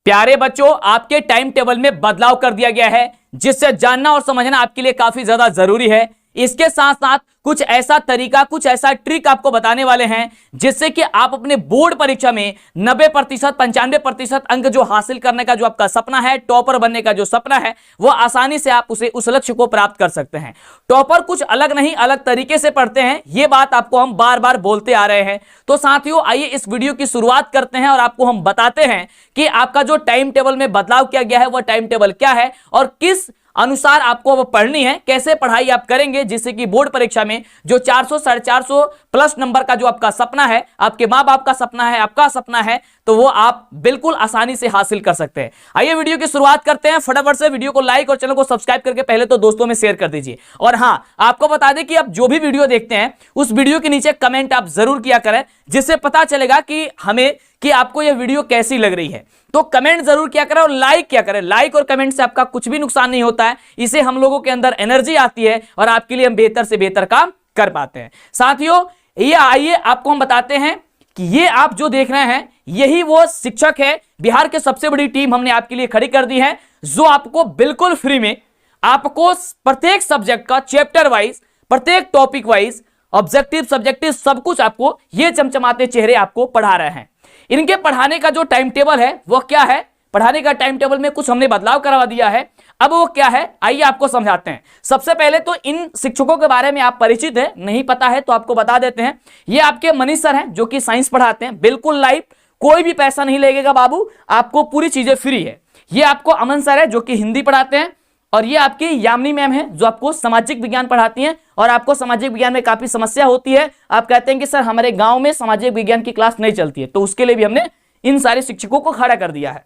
प्यारे बच्चों, आपके टाइम टेबल में बदलाव कर दिया गया है, जिससे जानना और समझना आपके लिए काफी ज्यादा जरूरी है। इसके साथ साथ कुछ ऐसा तरीका, कुछ ऐसा ट्रिक आपको बताने वाले हैं, जिससे कि आप अपने बोर्ड परीक्षा में 90%, 95% अंक जो हासिल करने का जो आपका सपना है, टॉपर बनने का जो सपना है, वो आसानी से आप उस लक्ष्य को प्राप्त कर सकते हैं। टॉपर कुछ अलग नहीं, अलग तरीके से पढ़ते हैं, ये बात आपको हम बार बार बोलते आ रहे हैं। तो साथियों, आइए इस वीडियो की शुरुआत करते हैं और आपको हम बताते हैं कि आपका जो टाइम टेबल में बदलाव किया गया है वो टाइम टेबल क्या है और किस अनुसार आपको वो पढ़नी है, कैसे पढ़ाई आप करेंगे, जिससे कि बोर्ड परीक्षा में जो 400, 450 प्लस नंबर का जो आपका सपना है, आपके मां बाप का सपना है, आपका सपना है, तो वो आप बिल्कुल आसानी से हासिल कर सकते हैं। आइए वीडियो की शुरुआत करते हैं। फटाफट से वीडियो को लाइक और चैनल को सब्सक्राइब करके पहले तो दोस्तों में शेयर कर दीजिए। और हां, आपको बता दें कि आप जो भी वीडियो देखते हैं उस वीडियो के नीचे कमेंट आप जरूर किया करें, जिससे पता चलेगा कि हमें कि आपको यह वीडियो कैसी लग रही है। तो कमेंट जरूर किया करें और लाइक किया करें। लाइक और कमेंट से आपका कुछ भी नुकसान नहीं होता है, इसे हम लोगों के अंदर एनर्जी आती है और आपके लिए हम बेहतर से बेहतर काम कर पाते हैं। साथियों, ये आइए आपको हम बताते हैं कि ये आप जो देख रहे हैं यही वो शिक्षक है, बिहार के सबसे बड़ी टीम हमने आपके लिए खड़ी कर दी है, जो आपको बिल्कुल फ्री में आपको प्रत्येक सब्जेक्ट का चैप्टर वाइज, प्रत्येक टॉपिक वाइज, ऑब्जेक्टिव सब्जेक्टिव सब कुछ आपको ये चमचमाते चेहरे आपको पढ़ा रहे हैं। इनके पढ़ाने का जो टाइम टेबल है वो क्या है, पढ़ाने का टाइम टेबल में कुछ हमने बदलाव करवा दिया है। अब वो क्या है, आइए आपको समझाते हैं। सबसे पहले तो इन शिक्षकों के बारे में आप परिचित हैं, नहीं पता है तो आपको बता देते हैं। ये आपके मनीष सर हैं, जो कि साइंस पढ़ाते हैं, बिल्कुल लाइव, कोई भी पैसा नहीं लगेगा बाबू, आपको पूरी चीजें फ्री है। ये आपको अमन सर है, जो कि हिंदी पढ़ाते हैं, और ये आपकी यामिनी मैम है, जो आपको सामाजिक विज्ञान पढ़ाती हैं। और आपको सामाजिक विज्ञान में काफी समस्या होती है, आप कहते हैं कि सर हमारे गांव में सामाजिक विज्ञान की क्लास नहीं चलती है, तो उसके लिए भी हमने इन सारे शिक्षकों को खड़ा कर दिया है।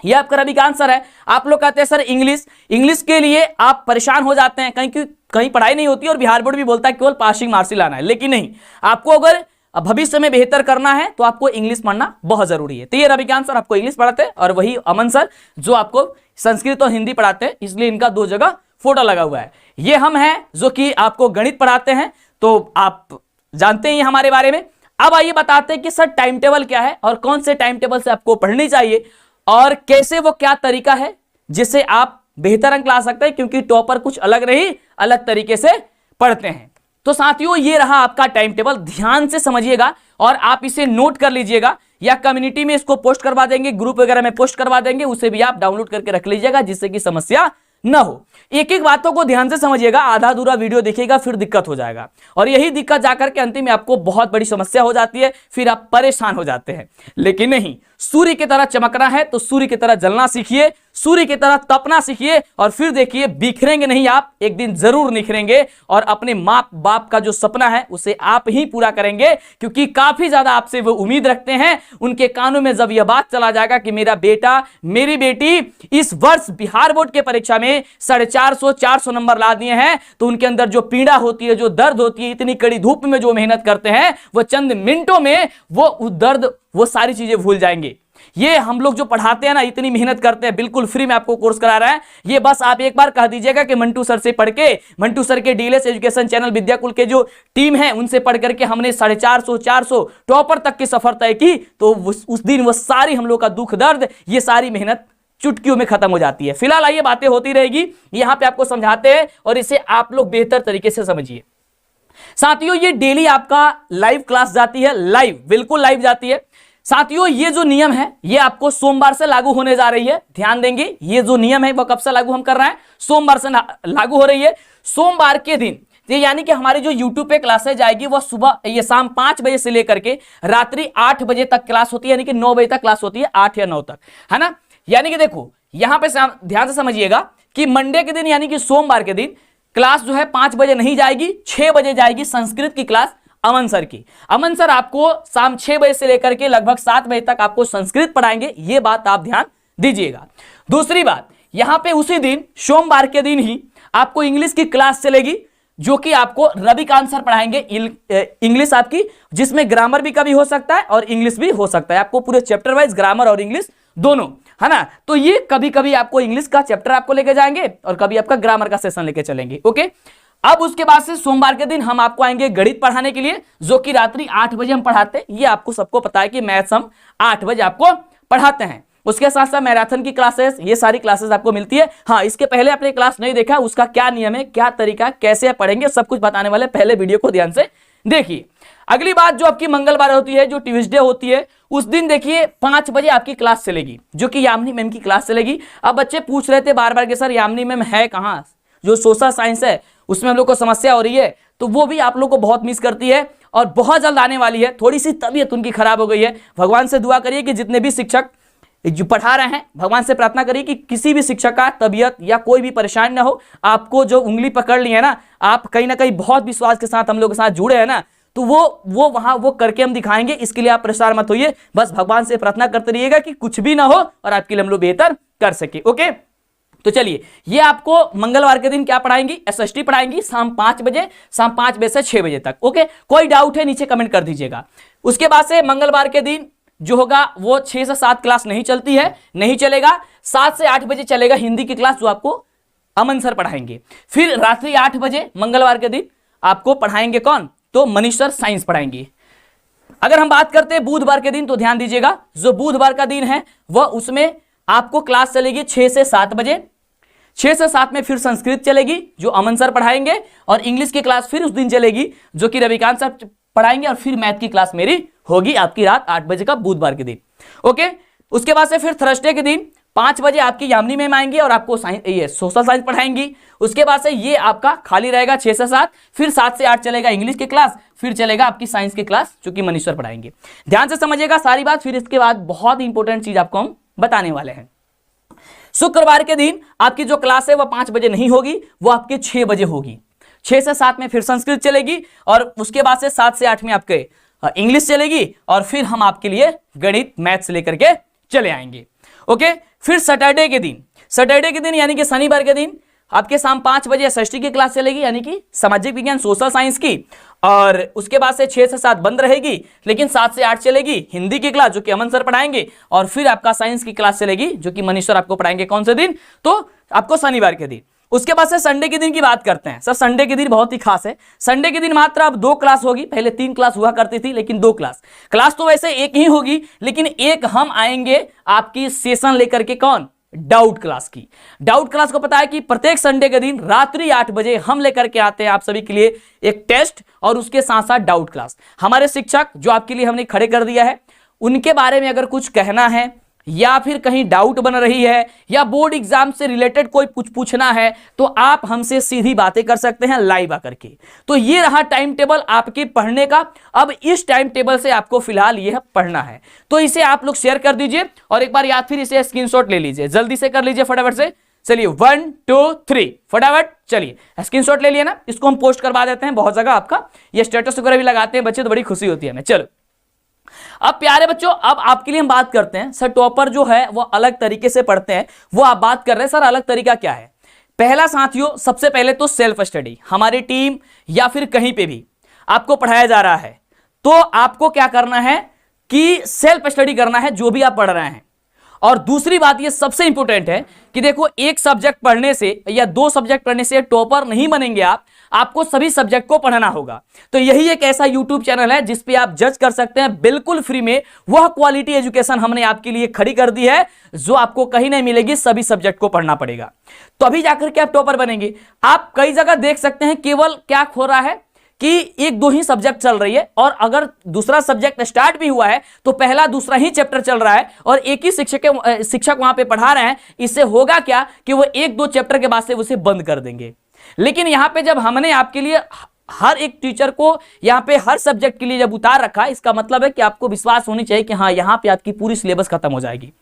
ये आपका रविकांत सर है। आप लोग कहते हैं सर इंग्लिश के लिए आप परेशान हो जाते हैं, कहीं पढ़ाई नहीं होती और बिहार बोर्ड भी बोलता है केवल पासिंग मार्क्स ही लाना है, लेकिन नहीं, आपको अगर भविष्य में बेहतर करना है तो आपको इंग्लिश पढ़ना बहुत जरूरी है। तो ये रविकांत सर आपको इंग्लिश पढ़ाते हैं और वही अमन सर जो आपको संस्कृत और हिंदी पढ़ाते हैं, इसलिए इनका 2 जगह फोटो लगा हुआ है। ये हम हैं जो कि आपको गणित पढ़ाते हैं, तो आप जानते हैं हमारे बारे में। अब आइए बताते हैं कि सर टाइम टेबल क्या है और कौन से टाइम टेबल से आपको पढ़नी चाहिए और कैसे, वो क्या तरीका है जिससे आप बेहतर अंक ला सकते हैं, क्योंकि टॉपर कुछ अलग नहीं, अलग तरीके से पढ़ते हैं। तो साथियों, ये रहा आपका टाइम टेबल, ध्यान से समझिएगा और आप इसे नोट कर लीजिएगा, या कम्युनिटी में इसको पोस्ट करवा देंगे, ग्रुप वगैरह में पोस्ट करवा देंगे, उसे भी आप डाउनलोड करके रख लीजिएगा, जिससे कि समस्या ना हो। एक एक बातों को ध्यान से समझिएगा, आधा अधूरा वीडियो देखिएगा फिर दिक्कत हो जाएगा, और यही दिक्कत जाकर के अंतिम में आपको बहुत बड़ी समस्या हो जाती है, फिर आप परेशान हो जाते हैं। लेकिन नहीं, सूर्य की तरह चमकना है तो सूर्य की तरह जलना सीखिए, सूर्य की तरह तपना सीखिए, और फिर देखिए बिखरेंगे नहीं आप, एक दिन जरूर निखरेंगे और अपने माँ बाप का जो सपना है उसे आप ही पूरा करेंगे, क्योंकि काफी ज्यादा आपसे वो उम्मीद रखते हैं। उनके कानों में जब यह बात चला जाएगा कि मेरा बेटा, मेरी बेटी इस वर्ष बिहार बोर्ड के परीक्षा में 450, 400 नंबर ला दिए हैं, तो उनके अंदर जो पीड़ा होती है, जो दर्द होती है, इतनी कड़ी धूप में जो मेहनत करते हैं, वो चंद मिनटों में वो दर्द, वो सारी चीजें भूल जाएंगे। ये हम लोग जो पढ़ाते हैं ना, इतनी मेहनत करते हैं, बिल्कुल फ्री में आपको कोर्स करा रहा है। ये बस आप एक बार कह दीजिएगा कि मंटू सर से पढ़ के, मंटू सर के डीएलएस एजुकेशन चैनल विद्याकुल के जो टीम है उनसे पढ़ करके हमने 450, 400 टॉपर तक की सफर तय की, तो उस दिन वो सारी हम लोग का दुख दर्द, ये सारी मेहनत चुटकियों में खत्म हो जाती है। फिलहाल ये बातें होती रहेगी, यहां पे आपको समझाते हैं और इसे आप लोग बेहतर तरीके से समझिए। साथियों, ये डेली आपका लाइव क्लास जाती है, लाइव, बिल्कुल लाइव जाती है। साथियों, ये जो नियम है ये आपको सोमवार से लागू होने जा रही है, ध्यान देंगे। ये जो नियम है वो कब से लागू हम कर रहे हैं, सोमवार से लागू हो रही है। सोमवार के दिन, यानी कि हमारी जो YouTube पे क्लासें जाएगी वो सुबह, ये शाम 5 बजे से लेकर के रात्रि 8 बजे तक क्लास होती है, यानी कि 9 बजे तक क्लास होती है, 8 या 9 तक, है ना। यानी कि देखो यहां पे ध्यान से समझिएगा कि मंडे के दिन, यानी कि सोमवार के दिन क्लास जो है 5 बजे नहीं जाएगी, 6 बजे जाएगी संस्कृत की क्लास अमन सर की। अमन सर आपको शाम 6 बजे से लेकर के लगभग 7 बजे तक आपको संस्कृत पढ़ाएंगे, ये बात आप ध्यान दीजिएगा। दूसरी बात, यहां पे उसी दिन सोमवार के दिन ही आपको इंग्लिश की क्लास चलेगी, जो कि आपको रविकांत सर पढ़ाएंगे इंग्लिश आपकी, जिसमें ग्रामर भी कभी हो सकता है और इंग्लिश भी हो सकता है। आपको पूरे चैप्टर वाइज ग्रामर और इंग्लिश दोनों, है ना। तो ये कभी कभी आपको इंग्लिश का चैप्टर आपको लेके जाएंगे और कभी आपका ग्रामर का सेशन लेके चलेंगे, ओके। अब उसके बाद से सोमवार के दिन हम आपको आएंगे गणित पढ़ाने के लिए, जो कि रात्रि 8 बजे हम पढ़ाते हैं। ये आपको सबको पता है कि मैथ्स हम 8 बजे आपको पढ़ाते हैं। उसके साथ साथ मैराथन की क्लासेस, ये सारी क्लासेस आपको मिलती है। हाँ, इसके पहले आपने क्लास नहीं देखा, उसका क्या नियम है, क्या तरीका, कैसे आप पढ़ेंगे, सब कुछ बताने वाले, पहले वीडियो को ध्यान से देखिए। अगली बात जो आपकी मंगलवार होती है, जो ट्यूसडे होती है, उस दिन देखिए 5 बजे आपकी क्लास चलेगी, जो कि यामिनी मैम की क्लास चलेगी। अब बच्चे पूछ रहे थे बार बार कि सर यामिनी मैम है कहाँ, जो सोशल साइंस है उसमें हम लोग को समस्या हो रही है, तो वो भी आप लोग को बहुत मिस करती है और बहुत जल्द आने वाली है। थोड़ी सी तबीयत उनकी खराब हो गई है, भगवान से दुआ करिए कि जितने भी शिक्षक जो पढ़ा रहे हैं, भगवान से प्रार्थना करिए कि किसी भी शिक्षक का तबीयत या कोई भी परेशान ना हो। आपको जो उंगली पकड़ ली है ना, आप कहीं ना कहीं बहुत विश्वास के साथ हम लोग के साथ जुड़े हैं ना, तो वो वहां वो करके हम दिखाएंगे, इसके लिए आप परेशान मत होइए, बस भगवान से प्रार्थना करते रहिएगा कि कुछ भी ना हो और आपके लिए हम लोग बेहतर कर सके। ओके, तो चलिए, ये आपको मंगलवार के दिन क्या पढ़ाएंगी, एसएसटी पढ़ाएंगी शाम 5 बजे, शाम 5 बजे से 6 बजे तक। ओके, कोई डाउट है नीचे कमेंट कर दीजिएगा। उसके बाद से मंगलवार के दिन जो होगा वो 6 से 7 क्लास नहीं चलती है, नहीं चलेगा। 7 से 8 बजे चलेगा हिंदी की क्लास, जो आपको अमन सर पढ़ाएंगे। फिर रात्रि 8 बजे मंगलवार के दिन आपको पढ़ाएंगे कौन, तो मनीष सर साइंस पढ़ाएंगे। अगर हम बात करते हैं बुधवार के दिन, तो ध्यान दीजिएगा, जो बुधवार का दिन है वह उसमें आपको क्लास चलेगी 6 से 7 बजे। 6 से 7 में फिर संस्कृत चलेगी, जो अमन सर पढ़ाएंगे, और इंग्लिश की क्लास फिर उस दिन चलेगी, जो कि रविकांत सर पढ़ाएंगे, और फिर मैथ की क्लास मेरी होगी आपकी रात 8 बजे का बुधवार के दिन। ओके, उसके बाद से फिर थर्सडे के दिन 5 बजे आपकी यामिनी मैम आएंगी और आपको ये सोशल साइंस पढ़ाएंगी। उसके बाद से ये आपका खाली रहेगा 6 से 7, फिर 7 से 8 चलेगा इंग्लिश की क्लास, फिर चलेगा आपकी साइंस की क्लास, जो कि मनीष सर पढ़ाएंगे। ध्यान से समझिएगा सारी बात। फिर इसके बाद बहुत इंपॉर्टेंट चीज आपको हम बताने वाले हैं। शुक्रवार के दिन आपकी जो क्लास है वह 5 बजे नहीं होगी, वो आपके 6 बजे होगी। 6 से 7 में फिर संस्कृत चलेगी, और उसके बाद से 7 से 8 में आपके इंग्लिश चलेगी, और फिर हम आपके लिए गणित मैथ्स लेकर के चले आएंगे। ओके, फिर सैटरडे के दिन यानी कि शनिवार के दिन आपके शाम 5 बजे एसएसटी की क्लास चलेगी, यानी कि सामाजिक विज्ञान सोशल साइंस की, और उसके बाद से 6 से 7 बंद रहेगी, लेकिन 7 से 8 चलेगी हिंदी की क्लास, जो कि अमन सर पढ़ाएंगे, और फिर आपका साइंस की क्लास चलेगी, जो कि मनीष सर आपको पढ़ाएंगे। कौन से दिन, तो आपको शनिवार के दिन। उसके बाद से संडे के दिन की बात करते हैं। सर संडे के दिन बहुत ही खास है। संडे के दिन मात्र अब 2 क्लास होगी, पहले 3 क्लास हुआ करती थी, लेकिन 2 क्लास तो वैसे एक ही होगी, लेकिन एक हम आएंगे आपकी सेशन लेकर के, कौन, डाउट क्लास की। डाउट क्लास को पता है कि प्रत्येक संडे के दिन रात्रि 8 बजे हम लेकर के आते हैं आप सभी के लिए एक टेस्ट, और उसके साथ साथ डाउट क्लास। हमारे शिक्षक जो आपके लिए हमने खड़े कर दिया है, उनके बारे में अगर कुछ कहना है, या फिर कहीं डाउट बन रही है, या बोर्ड एग्जाम से रिलेटेड कोई कुछ पूछना है, तो आप हमसे सीधी बातें कर सकते हैं लाइव आकर के। तो ये रहा टाइम टेबल आपके पढ़ने का। अब इस टाइम टेबल से आपको फिलहाल ये पढ़ना है, तो इसे आप लोग शेयर कर दीजिए, और एक बार या फिर इसे स्क्रीनशॉट ले लीजिए, जल्दी से कर लीजिए फटाफट से। चलिए 1 2 3 फटाफट, चलिए स्क्रीनशॉट ले लिया ना, इसको हम पोस्ट करवा देते हैं बहुत जगह। आपका ये स्टेटस वगैरह भी लगाते हैं बच्चे, तो बड़ी खुशी होती है हमें। चलो, अब प्यारे बच्चों, अब आपके लिए हम बात करते हैं। सर टॉपर जो है वो अलग तरीके से पढ़ते हैं, वो आप बात कर रहे हैं, सर अलग तरीका क्या है? पहला साथियों, सबसे पहले तो सेल्फ स्टडी। हमारी टीम या फिर कहीं पे भी आपको पढ़ाया जा रहा है, तो आपको क्या करना है कि सेल्फ स्टडी करना है जो भी आप पढ़ रहे हैं। और दूसरी बात ये सबसे इंपॉर्टेंट है कि देखो, एक सब्जेक्ट पढ़ने से या 2 सब्जेक्ट पढ़ने से टॉपर नहीं बनेंगे आप, आपको सभी सब्जेक्ट को पढ़ना होगा। तो यही एक ऐसा यूट्यूब चैनल है जिस पे आप जज कर सकते हैं बिल्कुल फ्री में। वह क्वालिटी एजुकेशन हमने आपके लिए खड़ी कर दी है, जो आपको कहीं नहीं मिलेगी, सभी सब्जेक्ट को पढ़ना पड़ेगा, तभी जाकर के आप टॉपर बनेंगे। आप कई जगह देख सकते हैं केवल क्या हो रहा है कि 1-2 ही सब्जेक्ट चल रही है, और अगर दूसरा सब्जेक्ट स्टार्ट भी हुआ है तो पहला दूसरा ही चैप्टर चल रहा है, और एक ही शिक्षक वहां पे पढ़ा रहे हैं। इससे होगा क्या कि वो 1-2 चैप्टर के बाद से उसे बंद कर देंगे। लेकिन यहां पे जब हमने आपके लिए हर एक टीचर को यहां पे हर सब्जेक्ट के लिए जब उतार रखा, इसका मतलब है कि आपको विश्वास होनी चाहिए कि हाँ, यहां पे आपकी पूरी सिलेबस खत्म हो जाएगी।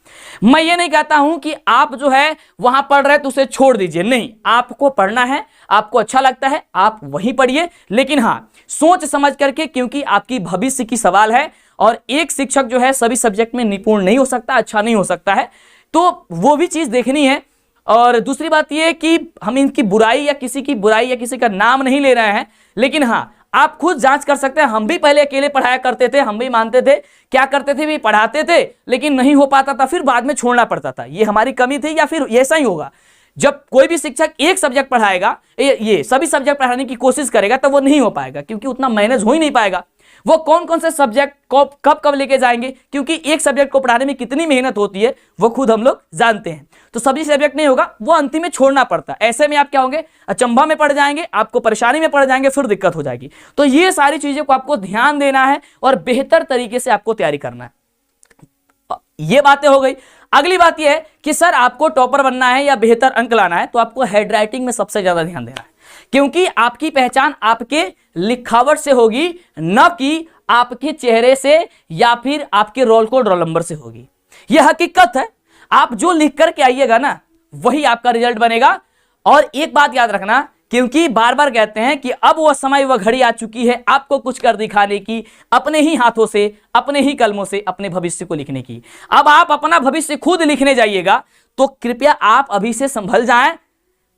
मैं ये नहीं कहता हूं कि आप जो है वहां पढ़ रहे तो उसे छोड़ दीजिए, नहीं, आपको पढ़ना है, आपको अच्छा लगता है आप वहीं पढ़िए, लेकिन हाँ सोच समझ करके, क्योंकि आपकी भविष्य की सवाल है, और एक शिक्षक जो है सभी सब्जेक्ट में निपुण नहीं हो सकता, अच्छा नहीं हो सकता है, तो वो भी चीज देखनी है। और दूसरी बात यह कि हम इनकी बुराई या किसी की बुराई या किसी का नाम नहीं ले रहे हैं, लेकिन हाँ आप खुद जांच कर सकते हैं। हम भी पहले अकेले पढ़ाया करते थे, हम भी मानते थे, क्या करते थे भी पढ़ाते थे, लेकिन नहीं हो पाता था, फिर बाद में छोड़ना पड़ता था। ये हमारी कमी थी, या फिर ऐसा ही होगा जब कोई भी शिक्षक एक सब्जेक्ट पढ़ाएगा, ये सभी सब्जेक्ट पढ़ाने की कोशिश करेगा, तो वो नहीं हो पाएगा, क्योंकि उतना मैनेज हो ही नहीं पाएगा। वो कौन कौन से सब्जेक्ट को कब कब लेके जाएंगे, क्योंकि एक सब्जेक्ट को पढ़ाने में कितनी मेहनत होती है वो खुद हम लोग जानते हैं। तो सभी सब्जेक्ट नहीं होगा, वो अंतिम में छोड़ना पड़ता है। ऐसे में आप क्या होंगे, अचंभा में पड़ जाएंगे, आपको परेशानी में पड़ जाएंगे, फिर दिक्कत हो जाएगी। तो ये सारी चीजों को आपको ध्यान देना है और बेहतर तरीके से आपको तैयारी करना है। ये बातें हो गई। अगली बात यह है कि सर आपको टॉपर बनना है या बेहतर अंक लाना है, तो आपको हैंडराइटिंग में सबसे ज्यादा ध्यान देना है, क्योंकि आपकी पहचान आपके लिखावट से होगी, न कि आपके चेहरे से या फिर आपके रोल कोड रोल नंबर से होगी। यह हकीकत है। आप जो लिख करके आइएगा ना वही आपका रिजल्ट बनेगा। और एक बात याद रखना, क्योंकि बार बार कहते हैं कि अब वह समय वह घड़ी आ चुकी है आपको कुछ कर दिखाने की, अपने ही हाथों से, अपने ही कलमों से अपने भविष्य को लिखने की। अब आप अपना भविष्य खुद लिखने जाइएगा, तो कृपया आप अभी से संभल जाएं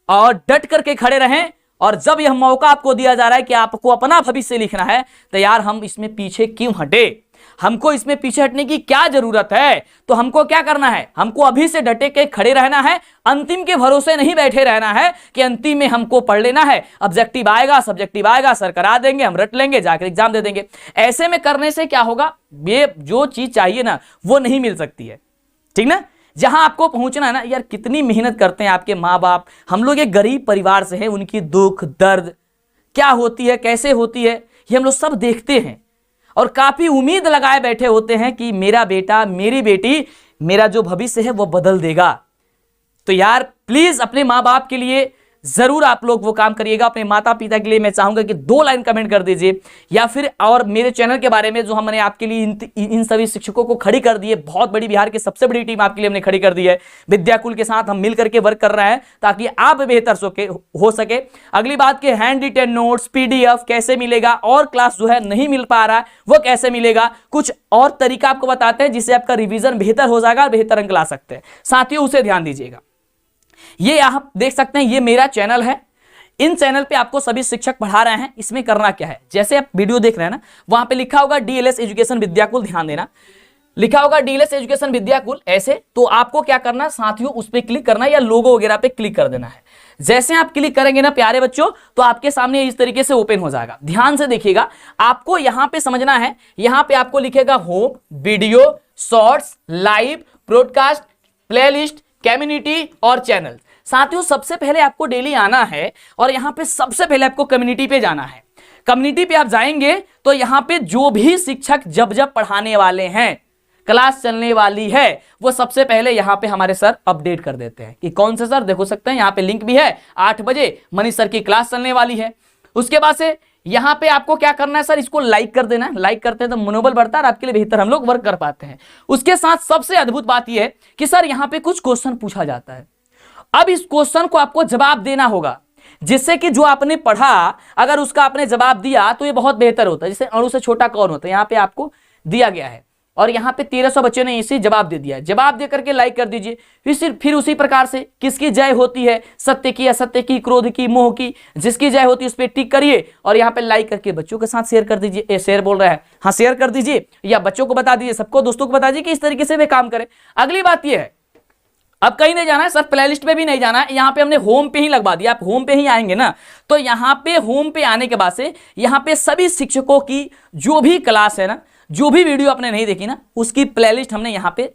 और डट करके खड़े रहें। और जब यह मौका आपको दिया जा रहा है कि आपको अपना भविष्य लिखना है, तो यार हम इसमें पीछे क्यों हटे, हमको इसमें पीछे हटने की क्या जरूरत है। तो हमको क्या करना है, हमको अभी से डटे के खड़े रहना है, अंतिम के भरोसे नहीं बैठे रहना है कि अंतिम में हमको पढ़ लेना है, ऑब्जेक्टिव आएगा, सब्जेक्टिव आएगा, सर करा देंगे, हम रट लेंगे, जाकर एग्जाम दे देंगे। ऐसे में करने से क्या होगा, ये जो चीज चाहिए ना वो नहीं मिल सकती है, ठीक ना। जहां आपको पहुंचना है ना, यार कितनी मेहनत करते हैं आपके माँ बाप। हम लोग एक गरीब परिवार से हैं, उनकी दुख दर्द क्या होती है, कैसे होती है, ये हम लोग सब देखते हैं और काफी उम्मीद लगाए बैठे होते हैं कि मेरा बेटा, मेरी बेटी, मेरा जो भविष्य है वो बदल देगा। तो यार प्लीज अपने माँ बाप के लिए जरूर आप लोग वो काम करिएगा। अपने माता पिता के लिए मैं चाहूंगा कि 2 लाइन कमेंट कर दीजिए, या फिर और मेरे चैनल के बारे में जो हमने आपके लिए इन सभी शिक्षकों को खड़ी कर दी है, बहुत बड़ी, बिहार की सबसे बड़ी टीम आपके लिए हमने खड़ी कर दी है। विद्याकुल के साथ हम मिलकर के वर्क कर रहे हैं ताकि आप बेहतर हो सके। अगली बात के हैंड रिटेन नोट्स, PDF कैसे मिलेगा, और क्लास जो है नहीं मिल पा रहा है वो कैसे मिलेगा, कुछ और तरीका आपको बताते हैं जिससे आपका रिविजन बेहतर हो जाएगा और बेहतर अंक ला सकते हैं। साथियों उसे ध्यान दीजिएगा। ये आप देख सकते हैं, ये मेरा चैनल है। इन चैनल पे आपको सभी शिक्षक पढ़ा रहे हैं। इसमें करना क्या है, जैसे आप वीडियो देख रहे हैं ना, वहां पे लिखा होगा DLS एजुकेशन विद्याकुल, ध्यान देना, लिखा होगा DLS एजुकेशन विद्याकुल ऐसे। तो आपको क्या करना है साथियों, उस पर क्लिक करना है या लोगो वगैरह पे क्लिक कर देना है। जैसे आप क्लिक करेंगे ना प्यारे बच्चों, तो आपके सामने इस तरीके से ओपन हो जाएगा। ध्यान से देखिएगा, आपको यहां पे समझना है, यहां पे आपको लिखेगा home, video, shorts, live, broadcast, playlist, community और चैनल। साथियों सबसे पहले आपको डेली आना है और यहां पे सबसे पहले आपको कम्युनिटी पे जाना है। कम्युनिटी पे आप जाएंगे तो यहां पे जो भी शिक्षक जब जब पढ़ाने वाले हैं, क्लास चलने वाली है, वो सबसे पहले यहां पे हमारे सर अपडेट कर देते हैं कि कौन से सर, देखो सकते हैं यहां पे लिंक भी है, 8 बजे मनीष सर की क्लास चलने वाली है। उसके बाद से यहां पे आपको क्या करना है सर, इसको लाइक कर देना है। लाइक करते हैं तो मनोबल बढ़ता है और आपके लिए बेहतर हम लोग वर्क कर पाते हैं। उसके साथ सबसे अद्भुत बात यह है कि सर यहां पे कुछ क्वेश्चन पूछा जाता है। अब इस क्वेश्चन को आपको जवाब देना होगा, जिससे कि जो आपने पढ़ा अगर उसका आपने जवाब दिया तो ये बहुत बेहतर होता है। जैसे अणु से छोटा कौन होता है, यहां पे आपको दिया गया है और यहां पे 1300 बच्चों ने इसी जवाब दे दिया है। जवाब दे करके लाइक कर दीजिए। फिर उसी प्रकार से किसकी जय होती है, सत्य की, असत्य की, क्रोध की, मोह की, जिसकी जय होती है उस पर टिक करिए और यहाँ पे लाइक करके बच्चों के साथ शेयर कर दीजिए। शेयर बोल रहा है, हाँ शेयर कर दीजिए या बच्चों को बता दीजिए, सबको दोस्तों को बता दीजिए कि इस तरीके से वे काम करें। अगली बात यह है, अब कहीं नहीं जाना है सर, प्लेलिस्ट पे भी नहीं जाना है, यहाँ पे हमने होम पे ही लगवा दिया। आप होम पे ही आएंगे ना, तो यहाँ पे होम पे आने के बाद से यहाँ पे सभी शिक्षकों की जो भी क्लास है ना, जो भी वीडियो आपने नहीं देखी ना, उसकी प्लेलिस्ट हमने यहाँ पे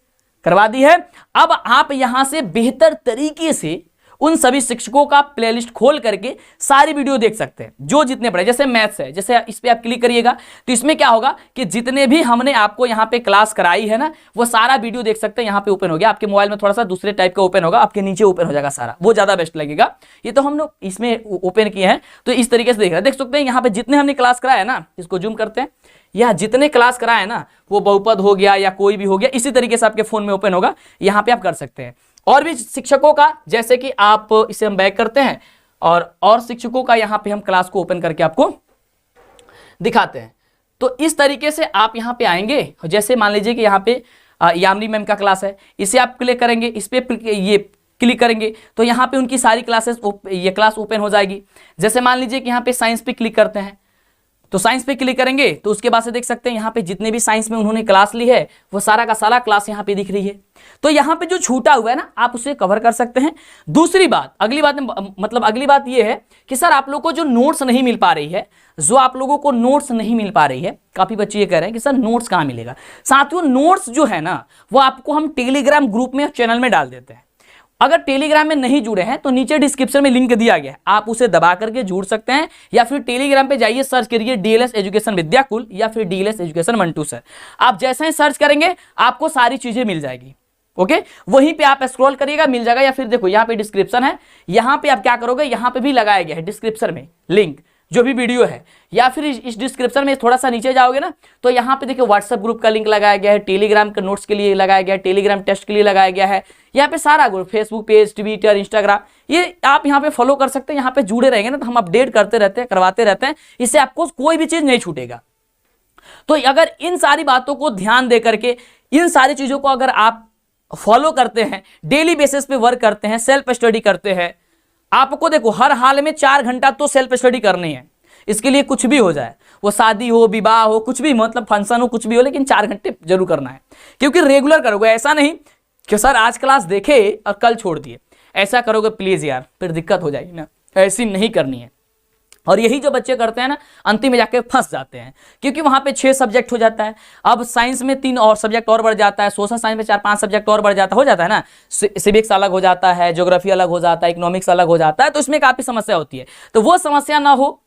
करवा दी है। अब आप यहाँ से बेहतर तरीके से उन सभी शिक्षकों का प्लेलिस्ट खोल करके सारी वीडियो देख सकते हैं, जो जितने पढ़े। जैसे मैथ्स है, जैसे इस पे आप क्लिक करिएगा तो इसमें क्या होगा कि जितने भी हमने आपको यहाँ पे क्लास कराई है ना, वो सारा वीडियो देख सकते हैं। यहाँ पे ओपन हो गया, आपके मोबाइल में थोड़ा सा दूसरे टाइप का ओपन होगा, आपके नीचे ओपन हो जाएगा सारा, वो ज्यादा बेस्ट लगेगा। ये तो हम लोग इसमें ओपन किए हैं तो इस तरीके से देख रहे हैं, देख सकते हैं यहाँ पे जितने हमने क्लास कराया है ना, इसको जूम करते हैं, यह जितने क्लास कराए ना, वो बहुपद हो गया या कोई भी हो गया, इसी तरीके से आपके फोन में ओपन होगा, यहाँ पे आप कर सकते हैं। और भी शिक्षकों का, जैसे कि आप इसे हम बैक करते हैं और शिक्षकों का यहाँ पे हम क्लास को ओपन करके आपको दिखाते हैं। तो इस तरीके से आप यहाँ पे आएंगे, जैसे मान लीजिए कि यहाँ पे यामिनी मैम का क्लास है, इसे आप क्लिक करेंगे, इस पे ये क्लिक करेंगे तो यहाँ पे उनकी सारी क्लासेस, ये क्लास ओपन हो जाएगी। जैसे मान लीजिए कि यहाँ पे साइंस पे क्लिक करते हैं तो साइंस पे क्लिक करेंगे तो उसके बाद से देख सकते हैं यहाँ पे जितने भी साइंस में उन्होंने क्लास ली है वो सारा का सारा क्लास यहाँ पे दिख रही है। तो यहाँ पे जो छूटा हुआ है ना आप उसे कवर कर सकते हैं। दूसरी बात, अगली बात ये है कि सर आप लोग को जो नोट्स नहीं मिल पा रही है, काफी बच्चे ये कह रहे हैं कि सर नोट्स कहाँ मिलेगा। साथियों नोट्स जो है ना वो आपको हम टेलीग्राम ग्रुप में चैनल में डाल देते हैं। अगर टेलीग्राम में नहीं जुड़े हैं तो नीचे डिस्क्रिप्शन में लिंक दिया गया है, आप उसे दबा करके जुड़ सकते हैं, या फिर टेलीग्राम पे जाइए, सर्च करिए डीएलएस एजुकेशन विद्याकुल या फिर डीएलएस एजुकेशन मंटू सर। आप जैसे ही सर्च करेंगे आपको सारी चीजें मिल जाएगी। ओके, वहीं पे आप स्क्रॉल करिएगा मिल जाएगा, या फिर देखो यहाँ पे डिस्क्रिप्शन है, यहाँ पे आप क्या करोगे, यहाँ पे भी लगाया गया है डिस्क्रिप्शन में लिंक जो भी वीडियो है, या फिर इस डिस्क्रिप्शन में थोड़ा सा नीचे जाओगे ना तो यहाँ पे देखिए व्हाट्सएप ग्रुप का लिंक लगाया गया है, टेलीग्राम के नोट्स के लिए लगाया गया है, टेलीग्राम टेस्ट के लिए लगाया गया है, यहाँ पे सारा group, Facebook page, Twitter, Instagram, ये आप यहाँ पे फॉलो कर सकते हैं। यहाँ पे जुड़े रहेंगे ना तो हम अपडेट करते रहते हैं, करवाते रहते हैं, इससे आपको कोई भी चीज नहीं छूटेगा। तो अगर इन सारी बातों को ध्यान दे करके, इन सारी चीजों को अगर आप फॉलो करते हैं, डेली बेसिस पे वर्क करते हैं, सेल्फ स्टडी करते हैं, आपको देखो हर हाल में 4 घंटा तो सेल्फ स्टडी करनी है। इसके लिए कुछ भी हो जाए, वो शादी हो, विवाह हो, कुछ भी मतलब फंक्शन हो, कुछ भी हो, लेकिन 4 घंटे जरूर करना है, क्योंकि रेगुलर करोगे। ऐसा नहीं कि सर आज क्लास देखे और कल छोड़ दिए, ऐसा करोगे प्लीज यार फिर दिक्कत हो जाएगी ना, ऐसी नहीं करनी है। और यही जो बच्चे करते हैं ना अंतिम में जाके फंस जाते हैं, क्योंकि वहां पे 6 सब्जेक्ट हो जाता है। अब साइंस में 3 और सब्जेक्ट और बढ़ जाता है, सोशल साइंस में 4-5 सब्जेक्ट और बढ़ जाता हो जाता है ना, सिविक्स अलग हो जाता है, ज्योग्राफी अलग हो जाता है, इकोनॉमिक्स अलग हो जाता है, तो इसमें काफी समस्या होती है। तो वो समस्या ना हो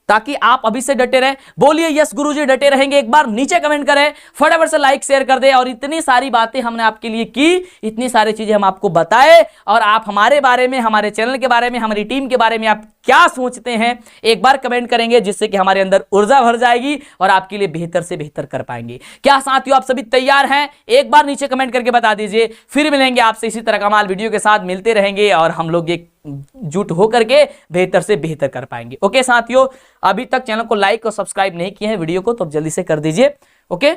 ताकि आप अभी से डटे रहे, बोलिए यस गुरुजी डटे रहेंगे, एक बार नीचे कमेंट करें, फटाफट से लाइक शेयर कर दे। और इतनी सारी बातें हमने आपके लिए की, इतनी सारी चीजें हम आपको बताए, और आप हमारे बारे में, हमारे चैनल के बारे में, हमारी टीम के बारे में आप क्या सोचते हैं एक बार कमेंट करेंगे, जिससे कि हमारे अंदर ऊर्जा भर जाएगी और आपके लिए बेहतर से बेहतर कर पाएंगे। क्या साथियों आप सभी तैयार हैं? एक बार नीचे कमेंट करके बता दीजिए। फिर मिलेंगे आपसे इसी तरह कमाल वीडियो के साथ, मिलते रहेंगे और हम लोग एक जुट होकर के बेहतर से बेहतर कर पाएंगे। ओके साथियों, अभी तक चैनल को लाइक और सब्सक्राइब नहीं किए हैं वीडियो को तो जल्दी से कर दीजिए। ओके।